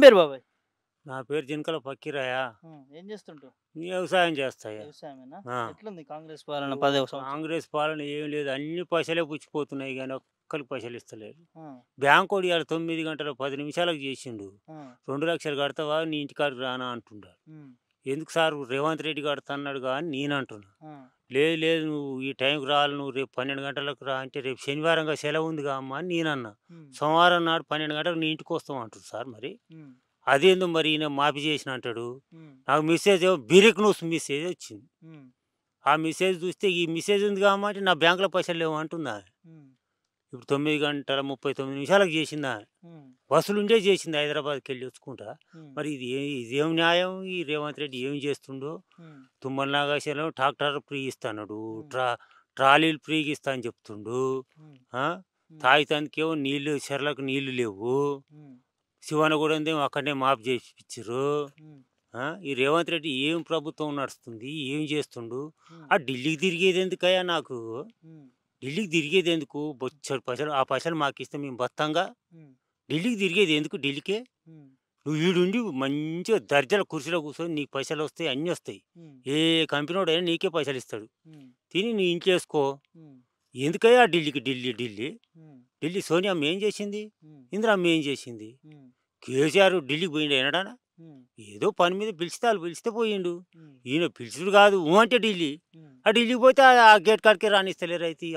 పేరు బాబాయ్? నా పేరు జినకల ఫకీరయ్య. ఏం చేస్తుంటావు? వ్యవసాయం చేస్తాయా. వ్యవసాయమేనా? ఆ. ఎట్లుంది కాంగ్రెస్ పాలన 10 సంవత్సరాలు? కాంగ్రెస్ పాలన ఏం లేదు, అన్ని పైసలే పుచ్చిపోతున్నాయి కానీ ఒక్కరికి పైసలు ఇస్తలేరు. ఆ! బ్యాంకోడు ఇవాళ 9 గంటల 10 నిమిషాలకు చేసిండు. ఆ! 2 లక్షలు కడతావా నీ ఇంటికాడికి రానా అంటుండారు. హ్మ్. ఎందుకు సార్ రేవంత్ రెడ్డి కడతా అన్నాడు కానీ నేను అంటున్నా. ఆ! లేదు లేదు నువ్వు ఈ టైంకి రావాలి, నువ్వు రేపు 12 గంటలకు రా అంటే రేపు శనివారంగా సెలవు ఉందిగా అమ్మ అని నేనన్నా. హ్మ్. సోమవారం నాడు 12 గంటలకు నీ ఇంటికి వస్తాం అంటుంది సార్. మరి హ్మ్. అదేందో మరి ఈయన మాఫీ చేసిన అంటాడు. హ్మ్. నాకు మెసేజ్ ఏమో బిరిక్ న్యూస్ మెసేజ్ వచ్చింది. హ్మ్. ఆ మెసేజ్ చూస్తే ఈ మెసేజ్ ఉంది కాబట్టి నా బ్యాంకులో పైసలు లేవు అంటుందా. హ్మ్. ఇప్పుడు 9 గంటల 39 నిమిషాలకు చేసిందా. హ్మ్. బస్సులుండే చేసింది హైదరాబాద్కి వెళ్ళి వచ్చుకుంటా. హ్మ్. మరి ఇదేం న్యాయం, ఈ రేవంత్ రెడ్డి ఏం చేస్తుండో. హ్మ్. తుమ్మల నాగేశ్వరరావు ట్రాక్టర్ ఫ్రీ ఇస్తాడు, హ్మ్. ట్రాలీలు ఫ్రీగా ఇస్తా అని చెప్తుండు. హ్మ్. ఆ? హ్మ్. తాగితానికేమో నీళ్ళు చెర్లకు నీళ్లు లేవు. హ్మ్. శివనగూడెందేమో అక్కడనే మాపు చేసి ఇచ్చిర్రు. హ్మ్. ఈ రేవంత్ రెడ్డి ఏం ప్రభుత్వం నడుస్తుంది, ఏం చేస్తుండు. హ్మ్. ఆ ఢిల్లీకి తిరిగేది ఎందుకయ్యా నాకు. హ్మ్. ఢిల్లీకి తిరిగేది ఎందుకు, బొచ్చడు పైసలు, ఆ పైసలు మాకు ఇస్తే మేము బత్తంగా. హ్మ్. ఢిల్లీకి తిరిగేది ఎందుకు, ఢిల్లీకే. హ్మ్. నువ్వు ఈడుండి మంచిగా దర్జాల కుర్చీలో కూర్చొని నీకు పైసలు వస్తాయి, అన్నీ వస్తాయి. హ్మ్. ఏ కంపెనీ వాడైనా నీకే పైసలు ఇస్తాడు. హ్మ్. తిని నీ ఇంట్లో వేసుకో. హ్మ్. ఎందుకయ్యా ఢిల్లీకి, ఢిల్లీ ఢిల్లీ హ్మ్. ఢిల్లీ సోనియమ్మ ఏం చేసింది, హ్మ్. ఇందిరమ్మ ఏం చేసింది. హ్మ్. కేసీఆర్ ఢిల్లీకి పోయిండు ఎనడానా. హ్మ్. ఏదో పని మీద పిలిస్తే వాళ్ళు పిలిస్తే పోయిండు. హ్మ్. ఈయన పిలుచుడు కాదు ఊ అంటే ఢిల్లీ. హ్మ్. ఆ ఢిల్లీకి పోతే ఆ గేట్ కాడికే రానిస్తలేరు. అయితే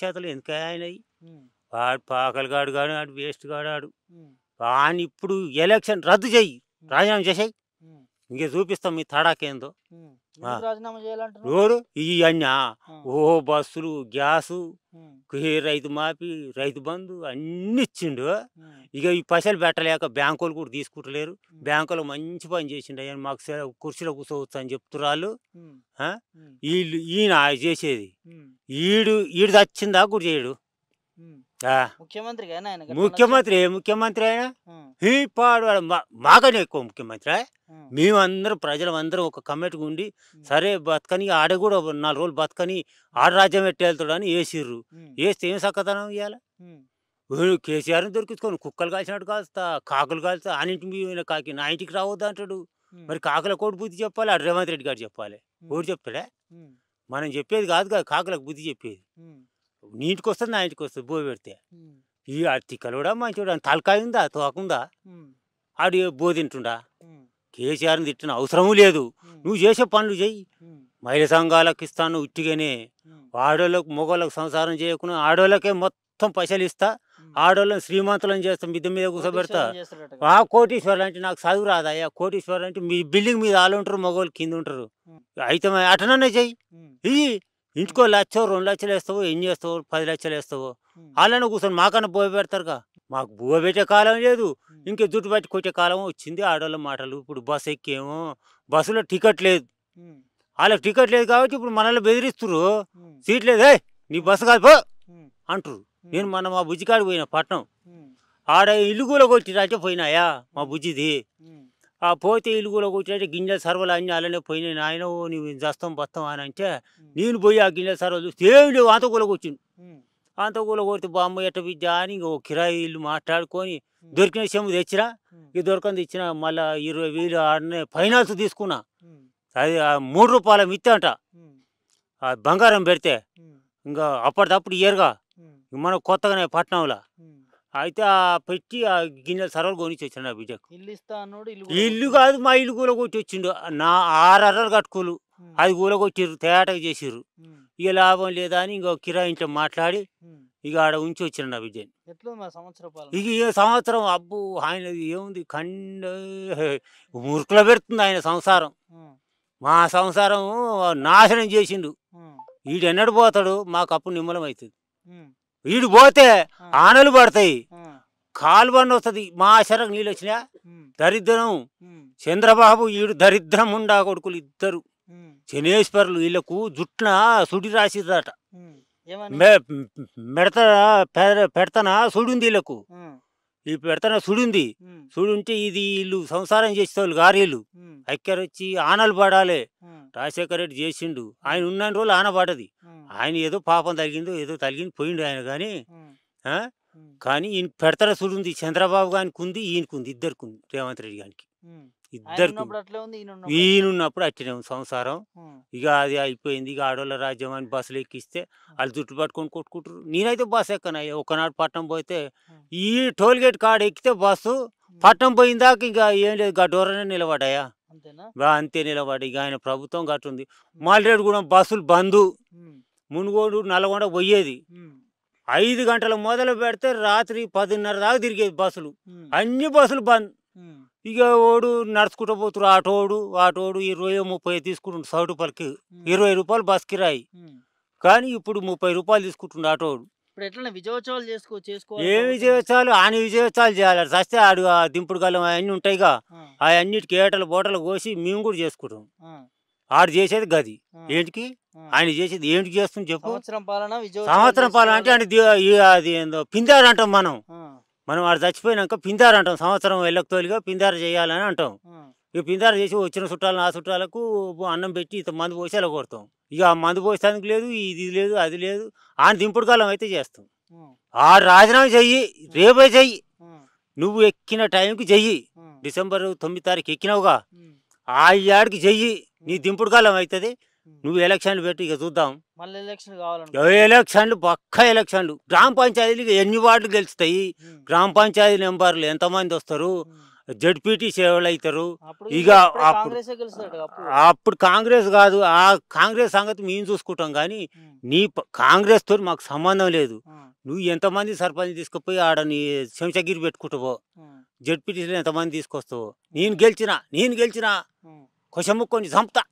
చేతలు ఎందుకు ఆయనవి. హ్మ్. వాడు పాకలు గాడు ఆడు వేస్ట్ గాడు ఆడు. హ్మ్. వాని ఇప్పుడు ఎలక్షన్ రద్దు చెయ్యి, రాజీనామా చేసాయి. హ్మ్. ఇంకే చూపిస్తాం మీ తడాకేందో. హ్మ్. ఆ. ఎందుకు రాజీనామా చేయాలంటున్నావు? రోడ్డు ఈ అన్నా ఆ! ఓ బస్సులు, గ్యాసు, హ్మ్. రైతు మాఫీ, రైతు బంధు అన్నీ ఇచ్చిండు. హ్మ్. ఇక ఈ పైసలు పెట్టలేక బ్యాంకులు కూడా తీసుకుంటలేరు. హ్మ్. బ్యాంకులో మంచి పని చేసిండు అయ్యా, మాకు కుర్చీలో కూర్చోవచ్చు అని చెప్తున్నారు. హ్మ్. ఆ? హ్మ్. ఈయన చేసేది. హ్మ్. ఈడు చచ్చిందా కూడా చేయడు. హ్మ్. ఆ. ముఖ్యమంత్రికేనా ఆయన గట్ల ముఖ్యమంత్రి ఏ ముఖ్యమంత్రి అయినా హ్మ్. పాడు మాకనే ఎక్కువ ముఖ్యమంత్రి. హ్మ్. మేమందరం ప్రజలందరం ఒక కమిటీగా ఉండి హ్మ్. సరే బతకని ఆడ కూడా 4 రోజులు బతకని ఆడ రాజ్యం ఎట్టి వెళ్తాడని వేసిర్రు. హ్మ్. వేస్తే ఏం సక్కదనం ఇవ్వాలి. హ్మ్. కేసీఆర్ని దొరికించుకొని కుక్కలు కాల్చినట్టు కాల్స్తా, కాకులు కాల్స్తా, ఆ ఇంటి మీద కాకి నా ఇంటికి రావద్దు అంటాడు. హ్మ్. మరి కాకుల కోటి బుద్ధి చెప్పాలి, ఆ రేవంత్ రెడ్డి గారు చెప్పాలి. హ్మ్. ఓడి చెప్తాడే. హ్మ్. మనం చెప్పేది కాదు కదా కాకులకు బుద్ధి చెప్పేది. హ్మ్. నీ ఇంటికి వస్తుంది, నా ఇంటికి వస్తుంది బోయ పెడితే. హ్మ్. ఈ తిక్కలోడా మంచోడా, తలకాయ ఉందా తోకుందా, హ్మ్. ఆడు బో తింటుండా. హ్మ్. కేసీఆర్ని తిట్టిన అవసరము లేదు. హ్మ్. నువ్వు చేసే పనులు చెయ్యి. హ్మ్. మహిళా సంఘాలకు ఇస్తాను ఉట్టిగానే. హ్మ్. ఆడోళ్ళకు మొగోళ్ళకు సంసారం చేయకుండా ఆడోళ్ళకే మొత్తం పైసలు ఇస్తా. హ్మ్. ఆడోళ్ళని శ్రీమంతులను చేస్తా, మిద్దె మీద కూర్చోబెడతా. కోటీశ్వరులను చేస్తాడటగా. కోటీశ్వరులు అంటే నాకు చదువు రాదయ్యా. కోటీశ్వరులు అంటే మీ బిల్డింగ్ మీద వాళ్ళు ఉంటారు, మగవాళ్ళు కింద ఉంటారు. హ్మ్. అయితే అటననే చెయ్యి. హ్మ్. ఇయ్యి ఇంటికో 1,00,000 2,00,000 వేస్తావో, ఎన్ని వేస్తావో, 10 లక్షలు వేస్తావో. హ్మ్. వాళ్ళని కూర్చొని మాకన్నా బోయ పెడతారుగా. మాకు బువ్వ పెట్టే కాలం లేదు, హ్మ్. ఇంకే జుట్టు పట్టి కొట్టే కాలం వచ్చింది. ఆడోళ్ళ మాటలు. ఇప్పుడు బస్సు ఎక్కేమో బస్సులో టికెట్ లేదు. హ్మ్. వాళ్ళకి టికెట్ లేదు కాబట్టి ఇప్పుడు మనల్ని బెదిరిస్తుర్రు. హ్మ్. సీట్ లేదు, నీ బస్సు కాదు పో హ్మ్. అంటారు. హ్మ్. నేను మన మా బుజ్జికాడికి పోయిన పట్నం. హ్మ్. ఆడ ఇల్లు కూడా కొట్టిరంటే పోయినాయా మా బుజ్జిది. హ్మ్. ఆ పోతే ఇల్లు కూడా కొట్టినట్టే గింజల సర్వలు అన్నీ అలానే పోయినాయి. నాయన నువ్వు జస్తం బస్తాం అని అంటే హ్మ్. నేను పోయి ఆ గింజల సర్వలు చూస్తే ఏం లేవు. అంత కూడా కొట్టిండు. హ్మ్. అంత కూడా కొడితే బామ్మ ఎట్ట విద్య అని ఇంకో కిరాయి ఇల్లు మాట్లాడుకొని హ్మ్. దొరికిన చెమ్ము తెచ్చినా. హ్మ్. ఇక దొరకని తెచ్చిన మళ్ళీ 20,000 ఆడనే ఫైనాన్స్ తీసుకున్నా. హ్మ్. అది ₹3 మిత్తి అంట. హ్మ్. ఆ బంగారం పెడితే హ్మ్. ఇంకా అప్పటిదప్పుడు ఇయ్యరుగా. హ్మ్. మనం కొత్తగానే పట్నంలో. హ్మ్. అయితే పెట్టి ఆ గిన్నెల సర్వలు కొనిచ్చి వచ్చిన నా బిడ్డకు. ఇల్లు ఇస్తా అన్నోడు ఇల్లు ఈ కూడా ఇల్లు కొట్టిండు. కాదు, మా ఇల్లు కూలగొట్టి వచ్చిండు. నా 6 అర్రలు కట్టుకోలు హ్మ్. అది కూలగొట్టిర్రు, తేటగా చేసిర్రు. హ్మ్. ఇక లాభం లేదా అని ఇంకో కిరాయి ఇంట్లో మాట్లాడి హ్మ్. ఇక ఆడ ఉంచి వచ్చిన నా బిడ్డని. ఎట్లుంది మా సంవత్సర పాలన? ఇక ఈ సంవత్సరం అబ్బు ఆయనది ఏముంది మురుకులో పెడుతుంది ఆయన సంసారం. హ్మ్. మా సంసారం నాశనం చేసిండు. హ్మ్. ఈడెన్నడు పోతాడు, మాకు అప్పుడు నిమ్మలం అవుతుంది. హ్మ్. ఈడు పోతే ఆ! ఆనలు పడతాయి, ఆ! కాలువన్న వస్తుంది, మా ఆశరకు నీళ్ళు వచ్చినా. హ్మ్. దరిద్రం. హ్మ్. చంద్రబాబు ఈడు దరిద్రం ఉండా కొడుకులు ఇద్దరు హ్మ్. శనేశ్వరులు. వీళ్ళకు జుట్న సుడి రాసిర్రట. హ్మ్. ఏమని? మెడత పెడతన సుడుంది వీళ్ళకు. హ్మ్. ఈ పెడతన సుడుంది. హ్మ్. సుడుంటే ఇది వీళ్ళు సంసారం చేసేవాళ్ళు గారీలు హ్మ్. ఐక్యరొచ్చి ఆనలు పడాలి. హ్మ్. రాజశేఖర రెడ్డి చేసిండు. ఆయన ఉన్న రోజులు ఆన పడ్డది. హ్మ్. ఆయన ఏదో పాపం తగిలిందో ఏదో తగిలింది పోయిండు ఆయన కానీ. హ్మ్. ఆ? కానీ ఈయన పెడతార చూడుంది చంద్రబాబు గారికి ఉంది ఈయనకు ఉంది ఇద్దరికి ఉంది రేవంత్ రెడ్డి గారికి ఇద్దరికి ఈయనున్నప్పుడు అట్టినే ఉంది సంసారం ఇక అది అయిపోయింది ఇక ఆడోళ్ళ రాజ్యం అని బస్సులు ఎక్కిస్తే వాళ్ళు జుట్టు పట్టుకొని కొట్టుకుంటారు నేనైతే బస్సు ఎక్కనయ్యా ఒకనాడు పట్నం పోతే ఈ టోల్ గేట్ కాడ ఎక్కితే బస్సు పట్నం పోయిందాక ఇంకా ఏం లేదు గడ్డోరనే నిలబడ్డాయా అంతే నిలబడి ఇక ఆయన ప్రభుత్వం గట్టుంది మాల్రేడు కూడా బస్సులు బంద్ మునుగోడు నల్గొండ పోయేది 5 గంటలు మొదలు పెడితే రాత్రి 10:30 దాకా తిరిగేది బస్సులు అన్ని బస్సులు బంద్ ఇక ఓడు నడుచుకుంటూ పోతురు ఆటోడు 20-30 తీసుకుంటుండు సౌటుపల్లికి 20 రూపాయలు బస్ కిరాయి కానీ ఇప్పుడు 30 రూపాయలు తీసుకుంటుండు ఆటోడు ఏ విజయోత్సవాలు ఆని విజయోత్సవాలు చేయాలి సస్తే ఆడు దింపుడు గల్లం అవన్నీ ఉంటాయిగా అవన్నిటికి ఏటలు బోటలు కోసి మేము కూడా చేసుకుంటాం ఆడు చేసేది గది ఏంటికి ఆయన చేసేది ఏంటికి చేస్తుంది చెప్పు సంవత్సరం పాలన అంటే అది ఏందో పిందారు అంటాం మనం వాడు చచ్చిపోయినాక పిందారు అంటాం సంవత్సరం వెళ్ళకతోలిగా పిందారు చేయాలని అంటాం ఇక పిందారు చేసి వచ్చిన చుట్టాలు ఆ చుట్టాలకు అన్నం పెట్టి ఇంత మందు పోసి అలా కొడతాం ఇక ఆ మందు పోసేందుకు లేదు ఇది లేదు అది లేదు ఆయన దింపుడు కాలం అయితే చేస్తాం ఆ రాజీనామా చెయ్యి రేపే చెయ్యి నువ్వు ఎక్కిన టైంకి చెయ్యి డిసెంబర్ 9 తారీఖు ఎక్కినావుగా ఆ ఏడికి చెయ్యి నీ దింపుడు కాలం అవుతుంది నువ్వు ఎలక్షన్లు పెట్టి ఇక చూద్దాం ఎలక్షన్లు పక్కా ఎలక్షన్లు గ్రామ పంచాయతీలు ఎన్ని వార్డులు గెలుస్తాయి గ్రామ పంచాయతీ నెంబర్లు ఎంతమంది వస్తారు జడ్పీటీ సేవలు అవుతారు ఇక అప్పుడు కాంగ్రెస్ కాదు ఆ కాంగ్రెస్ సంగతి మేము చూసుకుంటాం కానీ నీ కాంగ్రెస్ తోటి మాకు సంబంధం లేదు నువ్వు ఎంతమంది సర్పంచ్ తీసుకుపోయి ఆడ నీ శంషగిరి పెట్టుకుంటావో జడ్పీటీసీలో ఎంతమంది తీసుకొస్తావో నేను గెలిచినా కొసముక్కొని సంపుతా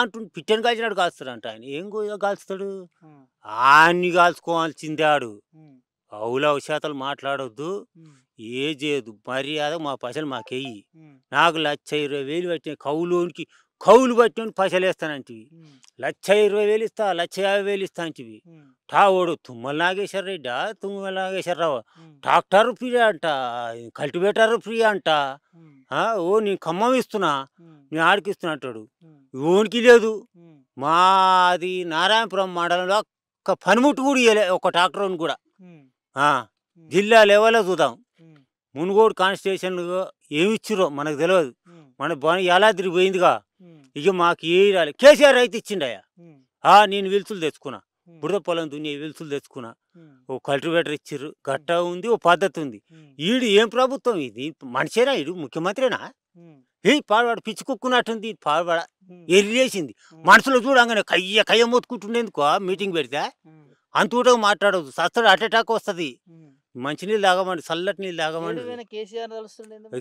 అంటుండు పిట్టని కాల్చినాడు కాల్స్తాడంట ఆయన ఏం కాల్స్తాడు ఆయన్ని కాల్చుకోవాల్సిందే ఆడు అవుల అవశాతలు మాట్లాడొద్దు ఏ చేయదు మర్యాద మా పైసలు మాకెయ్యి నాకు 1,20,000 పెట్టిన కౌలు పట్టిన పైసలు వేస్తానంటివి 1,20,000 ఇస్తా 1,50,000 ఇస్తా అంటివి ఓడు తుమ్మల నాగేశ్వరరావు ట్రాక్టర్ ఫ్రీ అంట కల్టివేటర్ ఫ్రీ అంట ఓ నేను ఖమ్మం ఇస్తున్నా నేను ఆడికి ఇస్తున్నా అంటాడు ఓనికి లేదు మాది నారాయణపురం మండలంలో ఒక్క పనిముట్టు కూడా ఇవ్వలే ఒక ట్రాక్టర్ కూడా జిల్లా లెవెల్లో చూద్దాం మునుగోడు కాన్స్టిట్యూషన్ ఏమి ఇచ్చిరో మనకు తెలియదు మన యాలాద్రి పోయిందిగా ఇక మాకు ఏ రాలి కేసీఆర్ అయితే ఇచ్చిండయా నేను విలుసులు తెచ్చుకున్నా బురద పొలం దున్ని విలుసులు తెచ్చుకున్నా ఓ కల్టివేటర్ ఇచ్చిర్రు గట్ట ఉంది ఓ పద్ధతి ఉంది ఈడు ఏం ప్రభుత్వం ఇది మనిషేనా ఈడు ముఖ్యమంత్రినా పాడవాడు పిచ్చి కుక్కున్నట్టుంది పాడవాడ ఎరిలేసింది మనసులో చూడంగానే కయ్య మోతుకుంటుండేందుకు మీటింగ్ పెడితే అంతూటగా మాట్లాడదు సస్తడు అటాక్ వస్తుంది మంచినీళ్ళు తాగమండి చల్లటి నీళ్ళు తాగమండి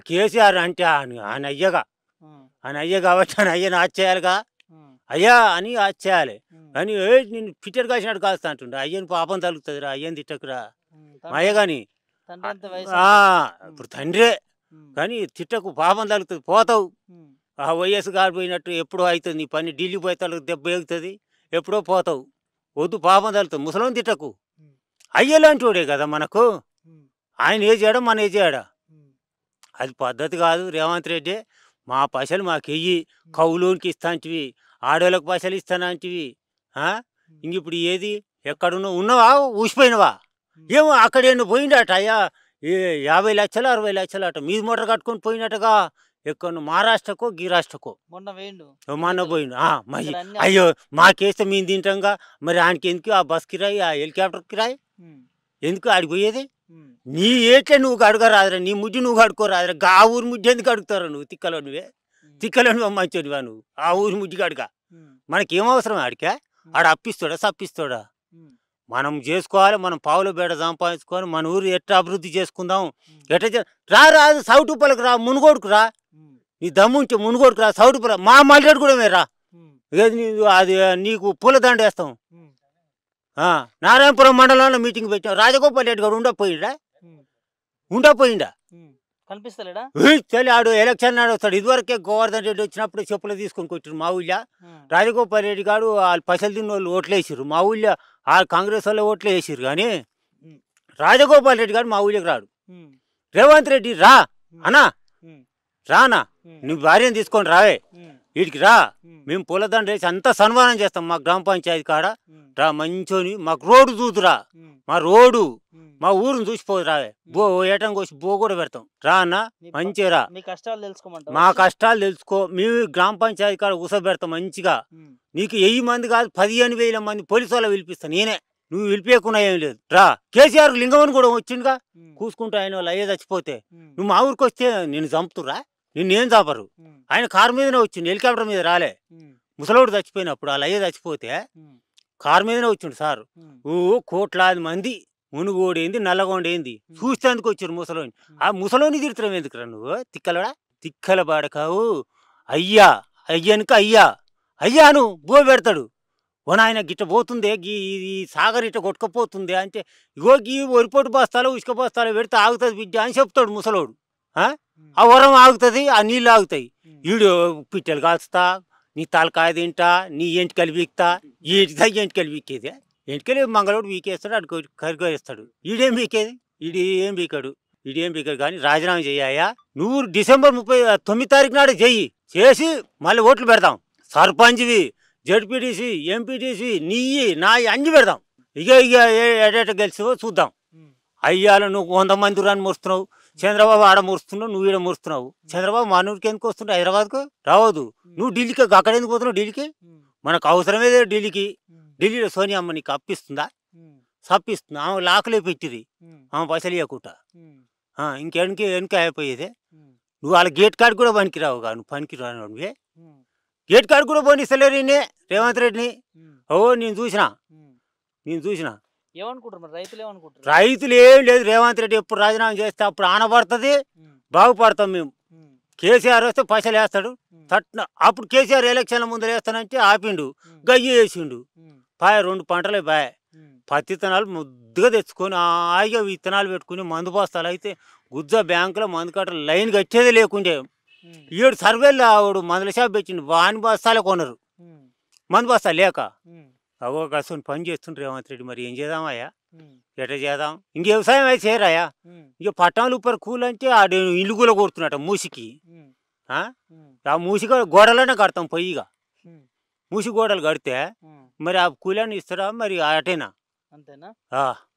కేసీఆర్ అంటే ఆయన అయ్య కాబట్టి ఆయన అయ్యని ఆచేయాలిగా అయ్యా అని ఆచేయాలి కానీ నేను పిట్టర్ కాసినట్టు కాస్తా అంటుండే అయ్యని పాపం తగులుతుంది రా అయ్యని తిట్టకురా మా అయ్య కానీ ఇప్పుడు తండ్రే కానీ తిట్టకు పాపం తగులుతుంది పోతావు ఆ వయస్సు కాడిపోయినట్టు ఎప్పుడో అవుతుంది నీ పని ఢిల్లీ పోయి తలకు దెబ్బ ఎగుతుంది ఎప్పుడో పోతావు వద్దు పాపం తగులుతుంది ముసలం తిట్టకు అయ్యలాంటి వాడే కదా మనకు ఆయన ఏ చేయడం మన ఏ చేయడా అది పద్ధతి కాదు రేవంత్ రెడ్డి మా పైసలు మాకు వెయ్యి కౌలోనికి ఇస్తాంటివి ఆడోళ్ళకి పైసలు ఇస్తానంటివి ఇంక ఇప్పుడు ఏది ఉన్నవా ఊసిపోయినవా ఏమో అక్కడేమో పోయిండట అయ్యా 50 లక్షలు 60 లక్షలు అట మీది మోటార్ కట్టుకొని పోయినట్టుగా ఎక్కడ మహారాష్ట్రకో గిరాష్ట్రకో మొన్న పోయిండు మరి అయ్యో మాకేస్తే మేము తింటాంగా మరి ఆయనకి ఎందుకు ఆ బస్ కిరాయి ఆ హెలికాప్టర్ కిరాయి ఎందుకు ఆడిపోయేది నీ ఏట్లే నువ్వు అడగరాదురా నీ ముడ్డి నువ్వు అడుకోరాదురా ఆ ఊరి ముడ్డి ఎందుకు అడుగుతారా నువ్వు తిక్కలో నువ్వే మంచివా నువ్వు ఆ ఊరి ముడ్డికి అడుగా మనకేం అవసరం ఆడికా ఆడ అప్పిస్తాడా సప్పిస్తాడా మనం చేసుకోవాలి మనం పావుల బేడ సంపాదించుకొని మన ఊరు ఎట్లా అభివృద్ధి చేసుకుందాం రాదు సౌటుపల్లికి రా మునుగోడుకు రా నీ దమ్ముంటే మునుగోడుకు రా సౌటుపల్లి మా మల్లెడు కూడా రా అది నీకు పూలదండ వేస్తాం నారాయణపురం మండలంలో మీటింగ్ పెట్టాం రాజగోపాల్ రెడ్డి గారు ఉండపోయిండా కనిపిస్తలేడా ఆడు ఎలక్షన్ నాడు వస్తాడు ఇదివరకే గోవర్ధన్ రెడ్డి వచ్చినప్పుడు చెప్పులు తీసుకొని కొట్టారు మా ఊళ్ళో రాజగోపాల్ రెడ్డి గారు వాళ్ళు పైసలు తిన్న వాళ్ళు ఓట్లు వేసారు మా ఊళ్ళో ఆ కాంగ్రెస్ వాళ్ళు ఓట్లు వేసారు కానీ రాజగోపాల్ రెడ్డి గారు మా ఊళ్ళోకి రాడు రేవంత్ రెడ్డి రా అన్నా రానా నువ్వు భార్యను తీసుకొని రావే వీటికి రా, మేము పూలదండ వేసి అంతా సన్మానం చేస్తాం మా గ్రామ పంచాయతీ కాడ. రా మంచోని మాకు రోడ్డు చూదురా, మా రోడ్డు మా ఊరుని చూసిపోదురా, బో ఏటం కోసి బో కూడా పెడతాం. రా అన్న మంచిగా రా, మీ కష్టాలు తెలుసుకోమంటావా? మా కష్టాలు తెలుసుకో. మేము గ్రామ పంచాయతీ కాడ కూసోబెడతాం మంచిగా. నీకు 1000 మంది కాదు 15,000 మంది పోలీసు వాళ్ళ పిలిపిస్తాను నేనే, నువ్వు పిలిపేకున్నా ఏం లేదు. రా, కేసీఆర్ లింగమని కూడా వచ్చిందిగా కూసుకుంటా, ఆయన వాళ్ళు అయ్యే చచ్చిపోతే నువ్వు మా ఊరికి వస్తే నేను చంపుతురా, నిన్నేం చాపరు. ఆయన కారు మీదనే వచ్చిండు, హెలికాప్టర్ మీద రాలే. ముసలోడు చచ్చిపోయినప్పుడు వాళ్ళు అయ్యే చచ్చిపోతే కారు మీదనే వచ్చిండు సార్. ఓ కోట్లాది మంది మునుగోడేంది నల్లగొండేంది చూస్తేందుకు వచ్చారు ముసలోని. ఆ ముసలోని తిడుతున్నావు ఎందుకురా నువ్వు, తిక్కలడా తిక్కల బాడకావు. అయ్యా అయ్యానుక అయ్యా అయ్యాను బో పెడతాడు. ఓ నాయన గిట్ట పోతుందే, ఈ సాగర్ ఇట్ట కొట్టుకపోతుంది అంటే, ఇగో గీ వరిపోటు బస్తాలు ఉసుక బస్తాలు పెడితే ఆగుతుంది బిడ్డ అని చెప్తాడు ముసలోడు. ఆ వరం ఆగుతుంది, ఆ నీళ్ళు ఆగుతాయి. ఈడు పిట్టెలు కాల్చుతా, నీ తలకాయ తింటా, నీ ఎంటికలు వీక్తా. ఏంటిదా ఎంటికలు వీకేది? ఎంటికలు మంగళోడు వీకేస్తాడు, అటు కరిగేస్తాడు. ఈడేం వీకేది? ఈడేం వీకాడు, ఈడేం వీకాడు. కానీ రాజీనామా చెయ్యా, నువ్వు డిసెంబర్ 29 తారీఖు నాడు చెయ్యి, చేసి మళ్ళీ ఓట్లు పెడదాం. సర్పంచ్వి, జడ్పీటీసీ, ఎంపీటీసీ, నీయి నా అన్ని పెడదాం. ఇక ఎడట గెలిచివో చూద్దాం. అయ్యాల నువ్వు 100 మంది రాని మురుస్తున్నావు, చంద్రబాబు ఆడ మురుస్తున్నావు, నువ్వు ఈడ మురుస్తున్నావు. చంద్రబాబు మా నూరికి ఎందుకు వస్తుంటావు, హైదరాబాద్కు రావద్దు. నువ్వు ఢిల్లీకి అక్కడ ఎందుకు పోతున్నావు? ఢిల్లీకి మనకు అవసరమే లేదు. ఢిల్లీకి ఢిల్లీలో సోనియా అమ్మ నీకు అప్పిస్తుందా? సప్పిస్తుంది. ఆమె లాకులే పెట్టిరి, ఆమె పైసలు ఇవ్వకుండా. వెనక అయిపోయేదే. నువ్వు వాళ్ళ గేట్ కార్డు కూడా పనికిరావుగా, నువ్వు పనికిరానివే. గేట్ కార్డు కూడా పోనిస్తలేరు రేవంత్ రెడ్డిని. ఓ నేను చూసినా ఏమనుకుంటారు రైతులు? ఏమనుకుంటారు రైతులు? ఏం లేదు, రేవంత్ రెడ్డి ఎప్పుడు రాజీనామా చేస్తే అప్పుడు ఆనపడుతుంది, బాగుపడతాం మేము. కేసీఆర్ వస్తే పైసలు వేస్తాడు తట్న. అప్పుడు కేసీఆర్ ఎలక్షన్ల ముందర వేస్తానంటే ఆపిండు, గయ్యి వేసిండు. 2 పంటలే బాయ్. పత్తి విత్తనాలు ముద్దుగా తెచ్చుకొని హాయిగా విత్తనాలు పెట్టుకుని మందు బస్తాలు అయితే గుజ్జ బ్యాంకులో మందు కట్టలు లైన్ కట్టేదే లేకుండే. 7 సర్వేలు ఆవిడు మందుల షాప్ పెట్టిండు, వాని బస్తాలే కొనరు మందు బస్తాలు లేక. అవో కాసం పని చేస్తుండ్రు రేవంత్ రెడ్డి. మరి ఏం చేద్దామయ్యా, ఎట్లా చేద్దాం? ఇంక వ్యవసాయం అయితే చేయరాయా? ఇక పట్టణాలు ఉప్పర్ కూల్ అంటే ఆడు ఇల్లు కూడా కొడుతున్నట మూసికి. ఆ మూసి గోడలోనే కడతాం పొయ్యిగా. మూసి గోడలు కడితే మరి ఆ కూలని ఇస్తారా మరి అటేనా? అంతేనా?